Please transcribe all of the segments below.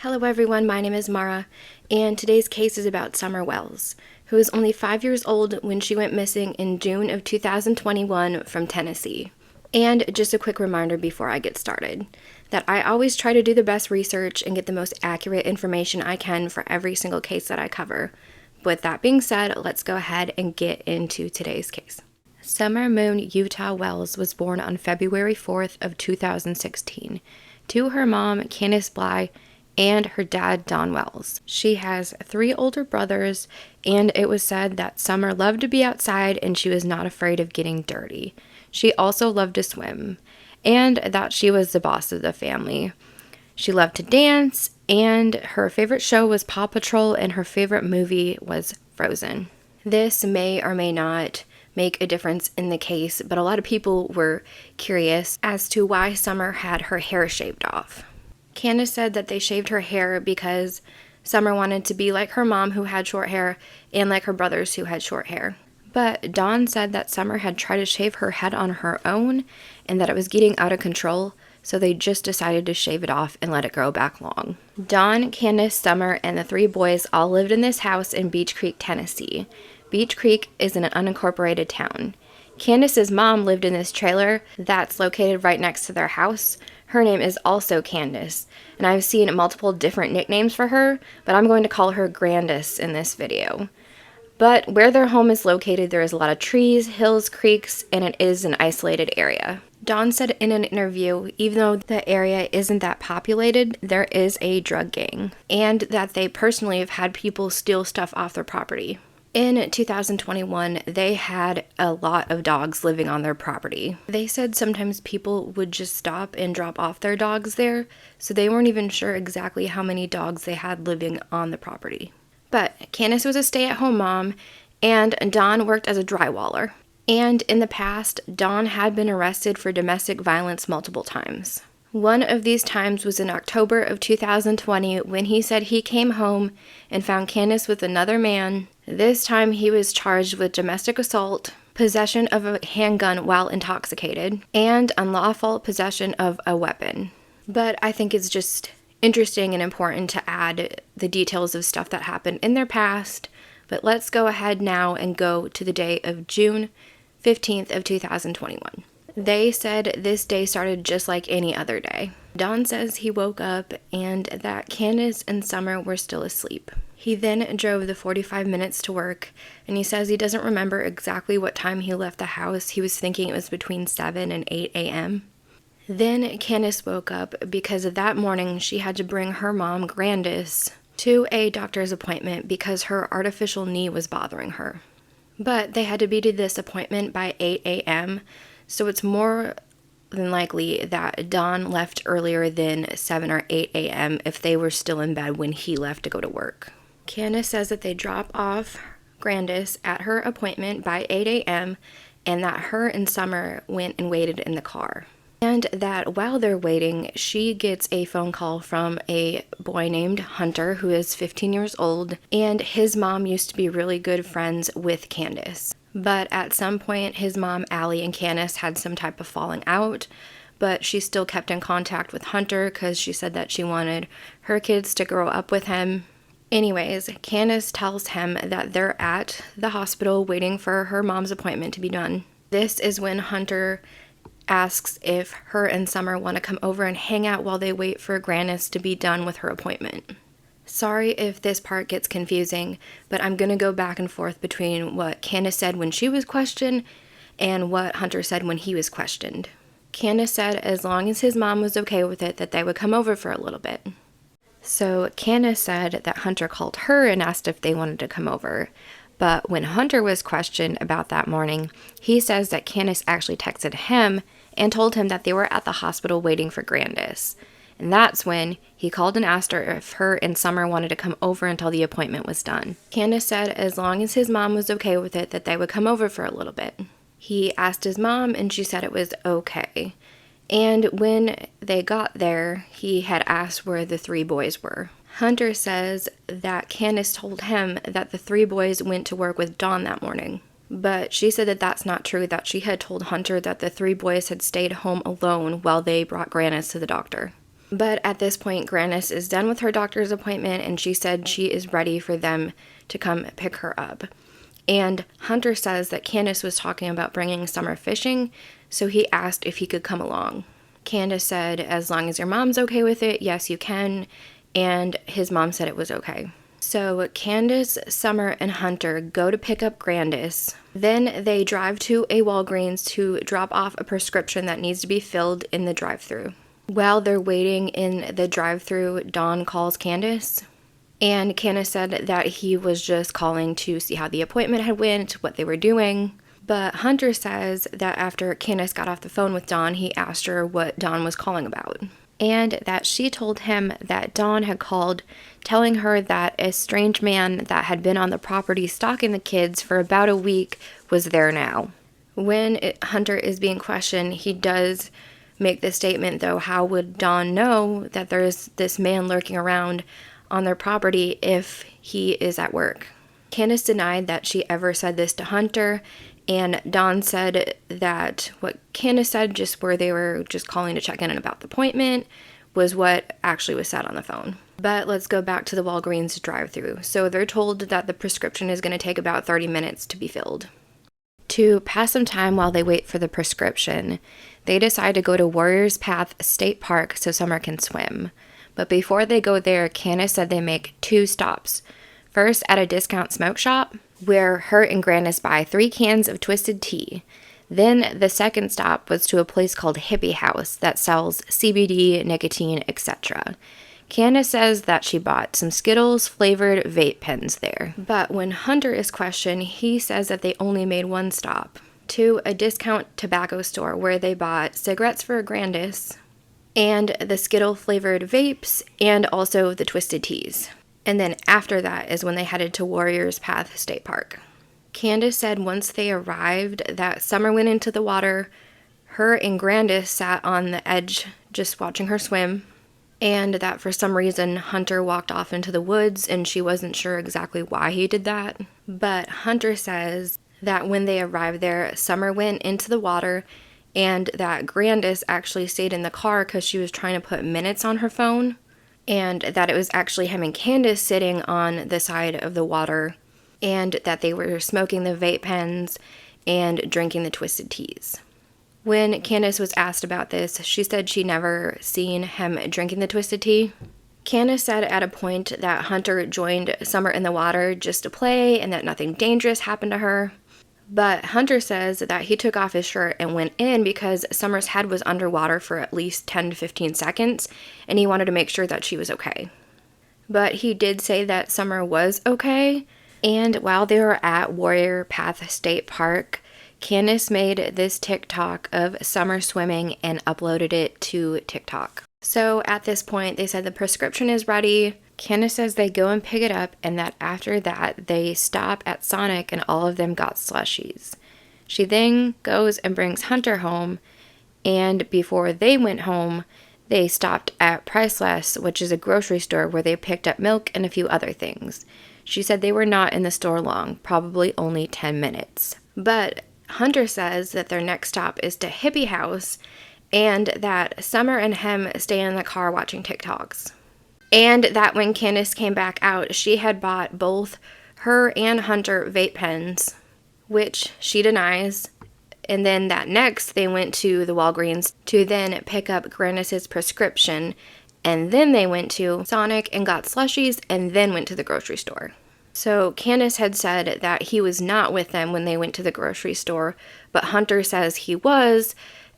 Hello everyone, my name is Mara, and today's case is about Summer Wells, who was only 5 years old when she went missing in June of 2021 from Tennessee. And just a quick reminder before I get started, that I always try to do the best research and get the most accurate information I can for every single case that I cover. With that being said, let's go ahead and get into today's case. Summer Moon Utah Wells was born on February 4th of 2016 to her mom, Candace Bly, and her dad, Don Wells. She has 3 older brothers, and it was said that Summer loved to be outside and she was not afraid of getting dirty. She also loved to swim, and that she was the boss of the family. She loved to dance, and her favorite show was Paw Patrol, and her favorite movie was Frozen. This may or may not make a difference in the case, but a lot of people were curious as to why Summer had her hair shaved off. Candace said that they shaved her hair because Summer wanted to be like her mom, who had short hair, and like her brothers, who had short hair. But Dawn said that Summer had tried to shave her head on her own and that it was getting out of control, so they just decided to shave it off and let it grow back long. Dawn, Candace, Summer, and the 3 boys all lived in this house in Beech Creek, Tennessee. Beech Creek is in an unincorporated town. Candace's mom lived in this trailer that's located right next to their house. Her name is also Candace, and I've seen multiple different nicknames for her, but I'm going to call her Grandis in this video. But where their home is located, there is a lot of trees, hills, creeks, and it is an isolated area. Dawn said in an interview, even though the area isn't that populated, there is a drug gang, and that they personally have had people steal stuff off their property. In 2021, they had a lot of dogs living on their property. They said sometimes people would just stop and drop off their dogs there, so they weren't even sure exactly how many dogs they had living on the property. But Candace was a stay-at-home mom, and Dawn worked as a drywaller. And in the past, Dawn had been arrested for domestic violence multiple times. One of these times was in October of 2020 when he said he came home and found Candace with another man. This time he was charged with domestic assault, possession of a handgun while intoxicated, and unlawful possession of a weapon. But I think it's just interesting and important to add the details of stuff that happened in their past. But let's go ahead now and go to the day of June 15th of 2021. They said this day started just like any other day. Don says he woke up and that Candace and Summer were still asleep. He then drove the 45 minutes to work, and he says he doesn't remember exactly what time he left the house. He was thinking it was between 7 and 8 a.m. Then Candace woke up because of that morning she had to bring her mom, Grandis, to a doctor's appointment because her artificial knee was bothering her. But they had to be to this appointment by 8 a.m., so it's more than likely that Dawn left earlier than 7 or 8 a.m. if they were still in bed when he left to go to work. Candace says that they drop off Grandis at her appointment by 8 a.m. and that her and Summer went and waited in the car. And that while they're waiting, she gets a phone call from a boy named Hunter, who is 15 years old, and his mom used to be really good friends with Candace. But at some point, his mom, Allie, and Candace had some type of falling out, but she still kept in contact with Hunter because she said that she wanted her kids to grow up with him. Anyways, Candace tells him that they're at the hospital waiting for her mom's appointment to be done. This is when Hunter asks if her and Summer want to come over and hang out while they wait for Grandis to be done with her appointment. Sorry if this part gets confusing, but I'm going to go back and forth between what Candace said when she was questioned and what Hunter said when he was questioned. Candace said as long as his mom was okay with it, that they would come over for a little bit. So Candace said that Hunter called her and asked if they wanted to come over. But when Hunter was questioned about that morning, he says that Candace actually texted him and told him that they were at the hospital waiting for Grandis. And that's when he called and asked her if her and Summer wanted to come over until the appointment was done. Candace said as long as his mom was okay with it, that they would come over for a little bit. He asked his mom, and she said it was okay. And when they got there, he had asked where the 3 boys were. Hunter says that Candace told him that the 3 boys went to work with Dawn that morning. But she said that that's not true, that she had told Hunter that the 3 boys had stayed home alone while they brought Grandis to the doctor. But at this point, Grandis is done with her doctor's appointment, and she said she is ready for them to come pick her up. And Hunter says that Candace was talking about bringing Summer fishing, so he asked if he could come along. Candace said, as long as your mom's okay with it, yes, you can. And his mom said it was okay. So Candace, Summer, and Hunter go to pick up Grandis. Then they drive to a Walgreens to drop off a prescription that needs to be filled in the drive-thru. While they're waiting in the drive-thru, Don calls Candace. And Candace said that he was just calling to see how the appointment had went, what they were doing. But Hunter says that after Candace got off the phone with Don, he asked her what Don was calling about. And that she told him that Don had called telling her that a strange man that had been on the property stalking the kids for about a week was there now. When Hunter is being questioned, he does make the statement, though, how would Don know that there's this man lurking around on their property if he is at work? Candace denied that she ever said this to Hunter, and Don said that what Candace said, just where they were just calling to check in about the appointment, was what actually was said on the phone. But let's go back to the Walgreens drive-thru. So they're told that the prescription is going to take about 30 minutes to be filled. To pass some time while they wait for the prescription, they decide to go to Warriors Path State Park so Summer can swim. But before they go there, Candace said they make 2 stops. First, at a discount smoke shop, where her and Grandis buy 3 cans of Twisted Tea. Then the second stop was to a place called Hippie House that sells CBD, nicotine, etc. Candace says that she bought some Skittles flavored vape pens there. But when Hunter is questioned, he says that they only made 1 stop to a discount tobacco store where they bought cigarettes for Grandis and the Skittle flavored vapes and also the Twisted Teas. And then after that is when they headed to Warriors Path State Park. Candace said once they arrived that Summer went into the water, her and Grandis sat on the edge just watching her swim, and that for some reason Hunter walked off into the woods and she wasn't sure exactly why he did that. But Hunter says that when they arrived there, Summer went into the water and that Grandis actually stayed in the car because she was trying to put minutes on her phone, and that it was actually him and Candace sitting on the side of the water, and that they were smoking the vape pens and drinking the Twisted Teas. When Candace was asked about this, she said she never seen him drinking the Twisted Tea. Candace said at a point that Hunter joined Summer in the water just to play and that nothing dangerous happened to her. But Hunter says that he took off his shirt and went in because Summer's head was underwater for at least 10 to 15 seconds, and he wanted to make sure that she was okay. But he did say that Summer was okay, and while they were at Warrior Path State Park, Candace made this TikTok of Summer swimming and uploaded it to TikTok. So at this point, they said the prescription is ready. Candace says they go and pick it up, and that after that, they stop at Sonic and all of them got slushies. She then goes and brings Hunter home, and before they went home, they stopped at Priceless, which is a grocery store where they picked up milk and a few other things. She said they were not in the store long, probably only 10 minutes. But Hunter says that their next stop is to Hippie House, and that Summer and him stay in the car watching TikToks. And that when Candace came back out, she had bought both her and Hunter vape pens, which she denies. And then that next, they went to the Walgreens to then pick up Grandis' prescription. And then they went to Sonic and got slushies and then went to the grocery store. So Candace had said that he was not with them when they went to the grocery store, but Hunter says he was,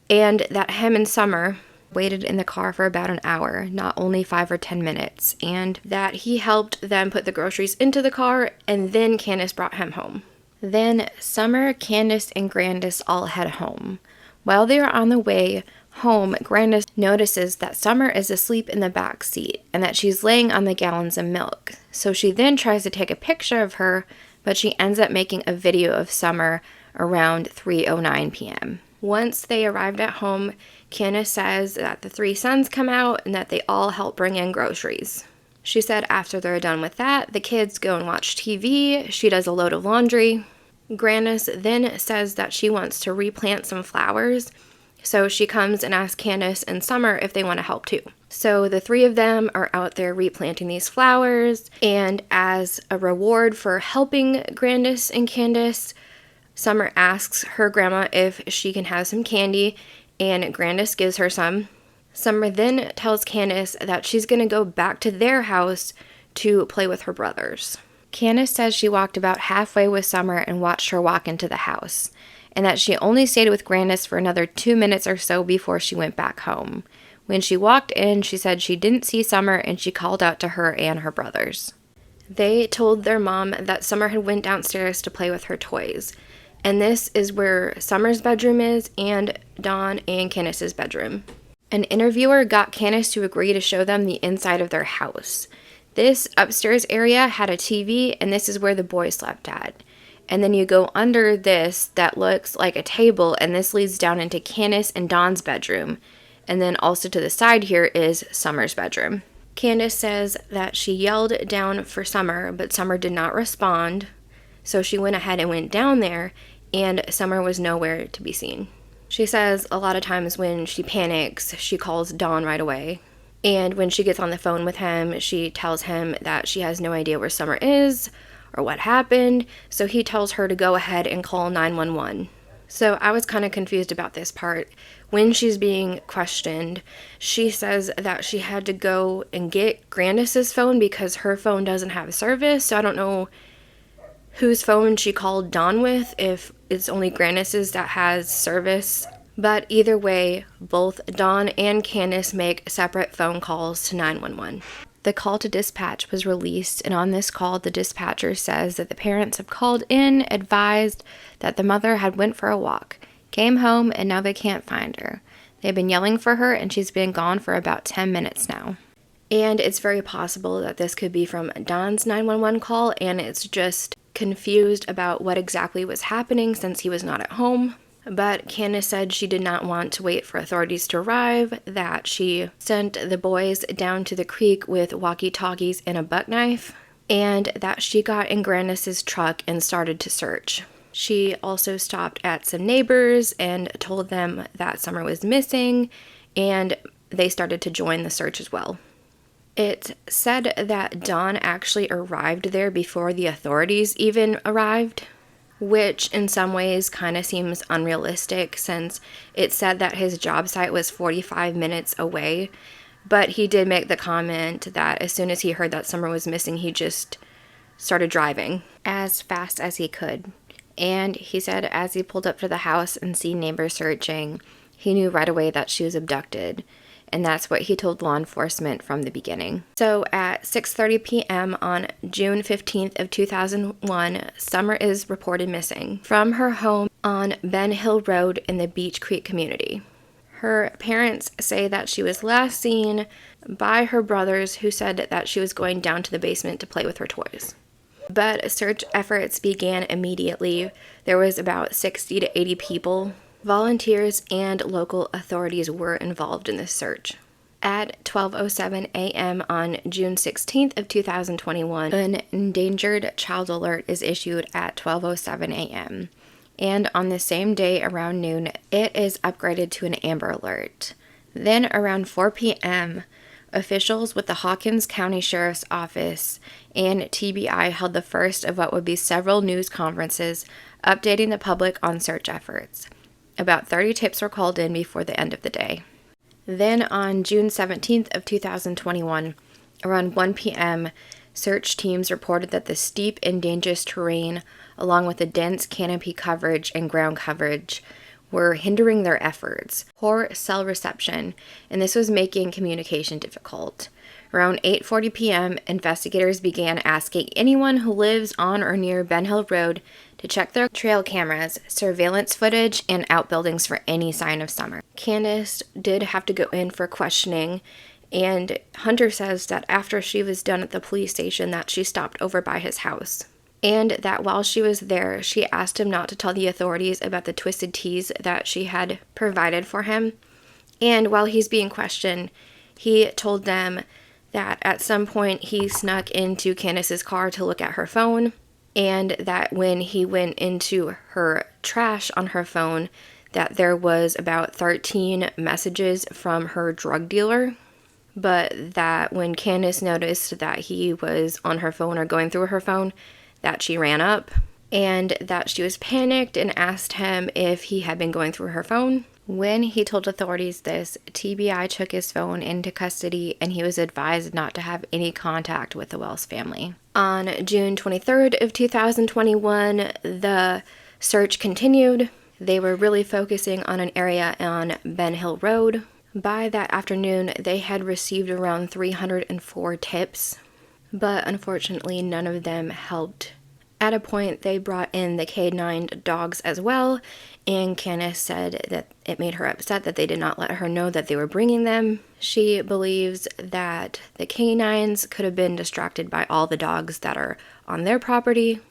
and that him and Summer waited in the car for about an hour, not only 5 or 10 minutes, and that he helped them put the groceries into the car, and then Candace brought him home. Then Summer, Candace, and Grandis all head home. While they are on the way home, Grandis notices that Summer is asleep in the back seat and that she's laying on the gallons of milk. So she then tries to take a picture of her, but she ends up making a video of Summer around 3:09 p.m. Once they arrived at home, Candace says that the 3 sons come out and that they all help bring in groceries. She said after they're done with that, the kids go and watch TV. She does a load of laundry. Grandis then says that she wants to replant some flowers. So she comes and asks Candace and Summer if they want to help too. So the three of them are out there replanting these flowers, and as a reward for helping Grandis and Candace, Summer asks her grandma if she can have some candy, and Grandis gives her some. Summer then tells Candace that she's going to go back to their house to play with her brothers. Candace says she walked about halfway with Summer and watched her walk into the house, and that she only stayed with Grandis for another 2 minutes or so before she went back home. When she walked in, she said she didn't see Summer, and she called out to her and her brothers. They told their mom that Summer had went downstairs to play with her toys, and this is where Summer's bedroom is and Dawn and Candace's bedroom. An interviewer got Candace to agree to show them the inside of their house. This upstairs area had a TV, and this is where the boys slept at. And then you go under this that looks like a table, and this leads down into Candace and Dawn's bedroom. And then also to the side here is Summer's bedroom. Candace says that she yelled down for Summer, but Summer did not respond. So she went ahead and went down there, and Summer was nowhere to be seen. She says a lot of times when she panics, she calls Dawn right away. And when she gets on the phone with him, she tells him that she has no idea where Summer is or what happened. So he tells her to go ahead and call 911. So I was kind of confused about this part. When she's being questioned, she says that she had to go and get Grandis's phone because her phone doesn't have service. So I don't know whose phone she called Dawn with, if it's only Grandis's that has service. But either way, both Dawn and Candace make separate phone calls to 911. The call to dispatch was released, and on this call, the dispatcher says that the parents have called in, advised that the mother had went for a walk, came home, and now they can't find her. They've been yelling for her, and she's been gone for about 10 minutes now. And it's very possible that this could be from Dawn's 911 call, and it's just confused about what exactly was happening since he was not at home. But Candace said she did not want to wait for authorities to arrive, that she sent the boys down to the creek with walkie-talkies and a buck knife, and that she got in Grandis's truck and started to search. She also stopped at some neighbors and told them that Summer was missing, and they started to join the search as well. It said that Dawn actually arrived there before the authorities even arrived, which in some ways kind of seems unrealistic since it said that his job site was 45 minutes away. But he did make the comment that as soon as he heard that Summer was missing, he just started driving as fast as he could. And he said as he pulled up to the house and seen neighbors searching, he knew right away that she was abducted. And that's what he told law enforcement from the beginning. So at 6:30 p.m. on June 15th of 2001, Summer is reported missing from her home on Ben Hill Road in the Beach Creek community. Her parents say that she was last seen by her brothers, who said that she was going down to the basement to play with her toys. But search efforts began immediately. There was about 60 to 80 people. Volunteers and local authorities were involved in this search. At 12:07 a.m. on June 16th of 2021, an endangered child alert is issued at 12:07 a.m. And on the same day around noon, it is upgraded to an Amber Alert. Then around 4 p.m., officials with the Hawkins County Sheriff's Office and TBI held the first of what would be several news conferences updating the public on search efforts. About 30 tips were called in before the end of the day. Then on June 17th of 2021, around 1 p.m., search teams reported that the steep and dangerous terrain, along with the dense canopy coverage and ground coverage, were hindering their efforts. Poor cell reception, and this was making communication difficult. Around 8:40 p.m., investigators began asking anyone who lives on or near Ben Hill Road to check their trail cameras, surveillance footage, and outbuildings for any sign of Summer. Candace did have to go in for questioning, and Hunter says that after she was done at the police station that she stopped over by his house. And that while she was there, she asked him not to tell the authorities about the twisted teas that she had provided for him. And while he's being questioned, he told them that at some point he snuck into Candace's car to look at her phone, and that when he went into her trash on her phone, that there was about 13 messages from her drug dealer, but that when Candace noticed that he was on her phone or going through her phone, that she ran up and that she was panicked and asked him if he had been going through her phone. When he told authorities this, TBI took his phone into custody and he was advised not to have any contact with the Wells family. On June 23rd of 2021, the search continued. They were really focusing on an area on Ben Hill Road. By that afternoon, they had received around 304 tips, but unfortunately none of them helped. At a point, they brought in the K9 dogs as well, and Candace said that it made her upset that they did not let her know that they were bringing them. She believes that the K9s could have been distracted by all the dogs that are on their property,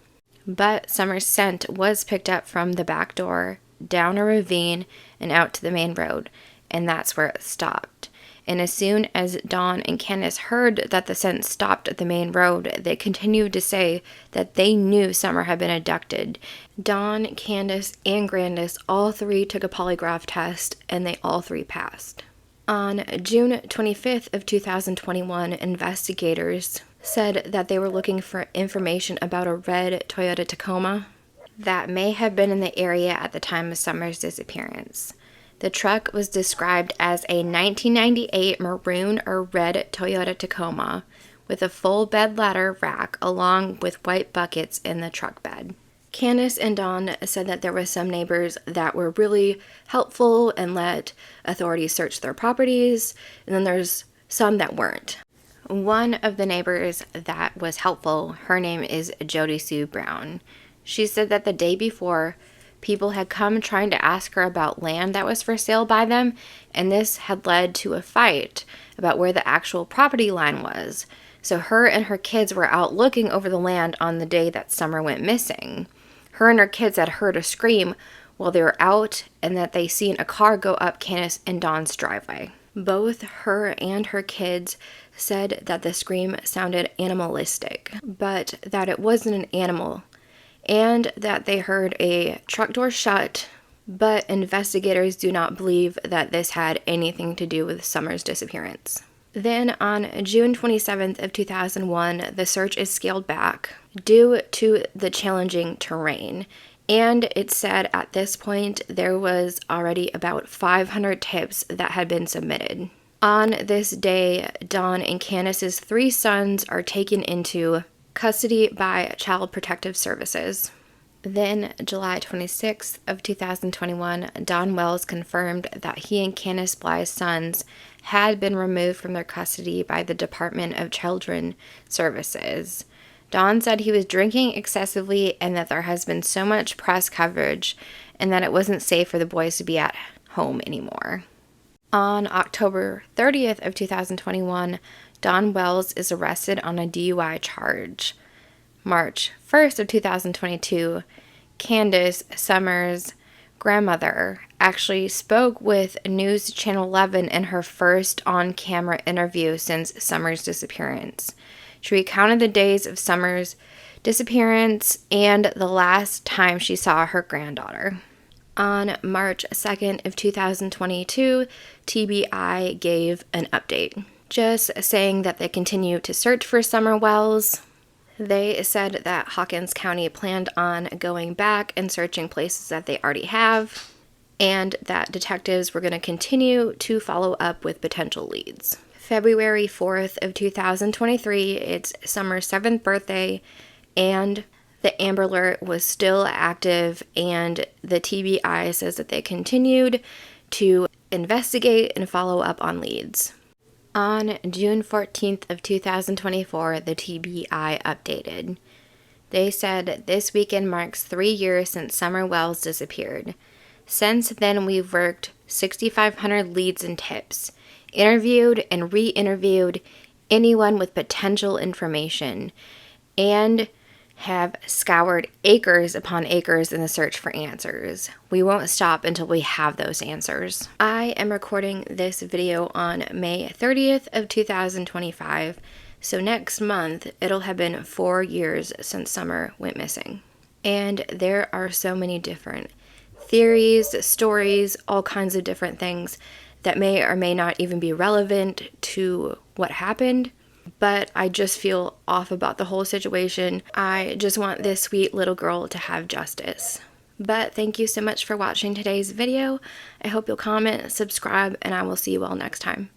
but Summer's scent was picked up from the back door, down a ravine, and out to the main road, and that's where it stopped. And as soon as Dawn and Candace heard that the scent stopped at the main road, they continued to say that they knew Summer had been abducted. Dawn, Candace, and Grandis all three took a polygraph test, and they all three passed. On June 25th of 2021, investigators said that they were looking for information about a red Toyota Tacoma that may have been in the area at the time of Summer's disappearance. The truck was described as a 1998 maroon or red Toyota Tacoma with a full bed ladder rack along with white buckets in the truck bed. Candace and Dawn said that there were some neighbors that were really helpful and let authorities search their properties, and then there's some that weren't. One of the neighbors that was helpful, her name is Jody Sue Brown. She said that the day before, people had come trying to ask her about land that was for sale by them, and this had led to a fight about where the actual property line was. So her and her kids were out looking over the land on the day that Summer went missing. Her and her kids had heard a scream while they were out, and that they seen a car go up Candace and Dawn's driveway. Both her and her kids said that the scream sounded animalistic, but that it wasn't an animal, and that they heard a truck door shut, but investigators do not believe that this had anything to do with Summer's disappearance. Then on June 27th of 2001, the search is scaled back due to the challenging terrain, and it said at this point there was already about 500 tips that had been submitted. On this day, Dawn and Candace's 3 sons are taken into custody by Child Protective Services. Then, July 26th of 2021, Don Wells confirmed that he and Candace Bly's sons had been removed from their custody by the Department of Children Services. Don said he was drinking excessively and that there has been so much press coverage and that it wasn't safe for the boys to be at home anymore. On October 30th of 2021, Don Wells is arrested on a DUI charge. March 1st of 2022, Candace, Summer's grandmother, actually spoke with News Channel 11 in her first on-camera interview since Summer's disappearance. She recounted the days of Summer's disappearance and the last time she saw her granddaughter. On March 2nd of 2022, TBI gave an update, just saying that they continue to search for Summer Wells. They said that Hawkins County planned on going back and searching places that they already have, and that detectives were going to continue to follow up with potential leads. February 4th of 2023, it's Summer's 7th birthday, and the Amber Alert was still active, and the TBI says that they continued to investigate and follow up on leads. On June 14th of 2024, the TBI updated. They said this weekend marks 3 years since Summer Wells disappeared. Since then, we've worked 6,500 leads and tips, interviewed and re-interviewed anyone with potential information, and have scoured acres upon acres in the search for answers. We won't stop until we have those answers. I am recording this video on May 30th of 2025, so next month it'll have been 4 years since Summer went missing. And there are so many different theories, stories, all kinds of different things that may or may not even be relevant to what happened. But I just feel off about the whole situation. I just want this sweet little girl to have justice. But thank you so much for watching today's video. I hope you'll comment, subscribe, and I will see you all next time.